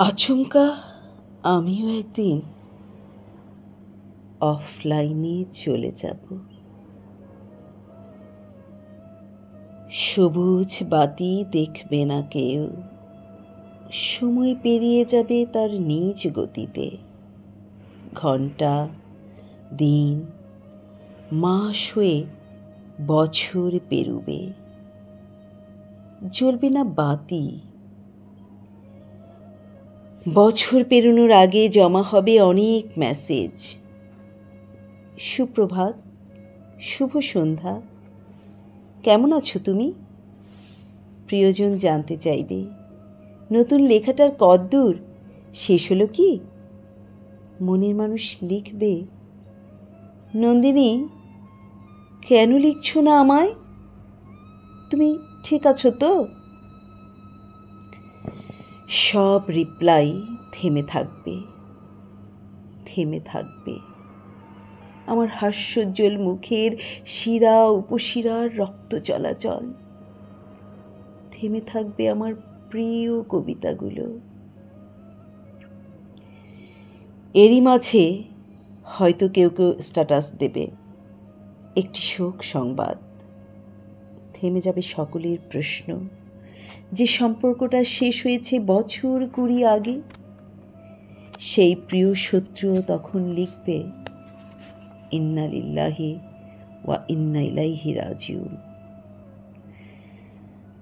আচমকা আমিও একদিন অফলাইনে চলে যাব। সবুজ বাতি দেখবে না কেউ, সময় পেরিয়ে যাবে তার নিজ গতিতে। ঘন্টা, দিন, মাস হয়ে বছর পেরুবে, জ্বলবে না বাতি। বছর পেরোনোর আগে জমা হবে অনেক মেসেজ। সুপ্রভাত, শুভ সন্ধ্যা, কেমন আছো তুমি? প্রিয়জন জানতে চাইবে নতুন লেখাটার কদ্দূর শেষ হলো কি? মনের মানুষ লিখবে, নন্দিনী কেন লিখছো না আমায়? তুমি ঠিক আছো তো? সব রিপ্লাই থেমে থাকবে, থেমে থাকবে। আমার হাস্যোজ্জ্বল মুখের শিরা উপশিরার রক্ত চলাচল। থেমে থাকবে আমার প্রিয় কবিতাগুলো। এরই মাঝে হয়তো কেউ কেউ স্ট্যাটাস দেবে একটি শোক সংবাদ। থেমে যাবে সকলের প্রশ্ন, যে সম্পর্কটা শেষ হয়েছে বছর 20 আগে। সেই প্রিয় শত্রু তখন লিখবে, ইন্না লিল্লাহি ওয়া ইন্না ইলাইহি রাজিউন।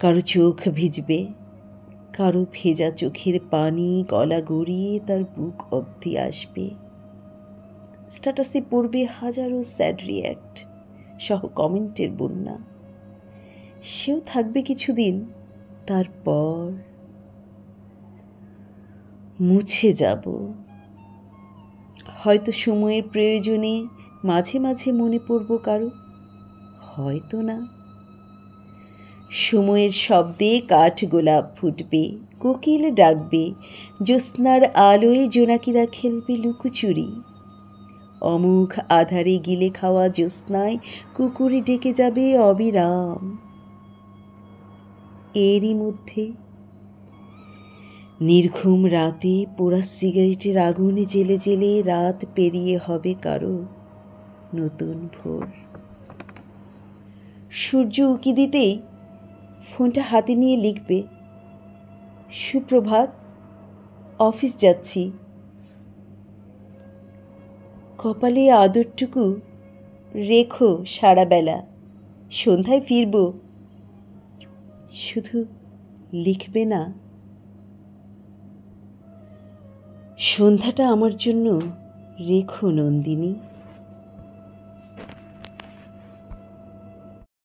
কারো চোখ ভিজবে, কারো ভেজা চোখের পানি গলা গড়িয়ে তার বুক অবধি আসবে। স্ট্যাটাসে পড়বে হাজারো স্যাড রিয়্যাক্ট সহ কমেন্টের বন্যা। সেও থাকবে কিছুদিন, তারপর মুছে যাব। হয়তো সময়ের প্রয়োজনে মাঝে মাঝে মনে পড়ব কারো, হয়তো না। সময়ের শব্দে কাঠ গোলাপ ফুটবে, কোকিল ডাকবে, জ্যোৎস্নার আলোয় জোনাকিরা খেলবে লুকোচুরি। অমুখ আধারে গিলে খাওয়া জ্যোৎস্নায় কুকুরে ডেকে যাবে অবিরাম। এরই মধ্যে নির্ঘুম রাতে পোড়া সিগারেটের আগুন জেলে জেলে রাত পেরিয়ে হবে কারো নতুন ভোর। সূর্য উঁকি দিতেই ফোনটা হাতে নিয়ে লিখবে, সুপ্রভাত, অফিস যাচ্ছি। কপালে আদরটুকু রেখো সারা বেলা, সন্ধ্যায় ফিরব। শুধু লিখবে না, সন্ধ্যাটা আমার জন্য রেখো নন্দিনী।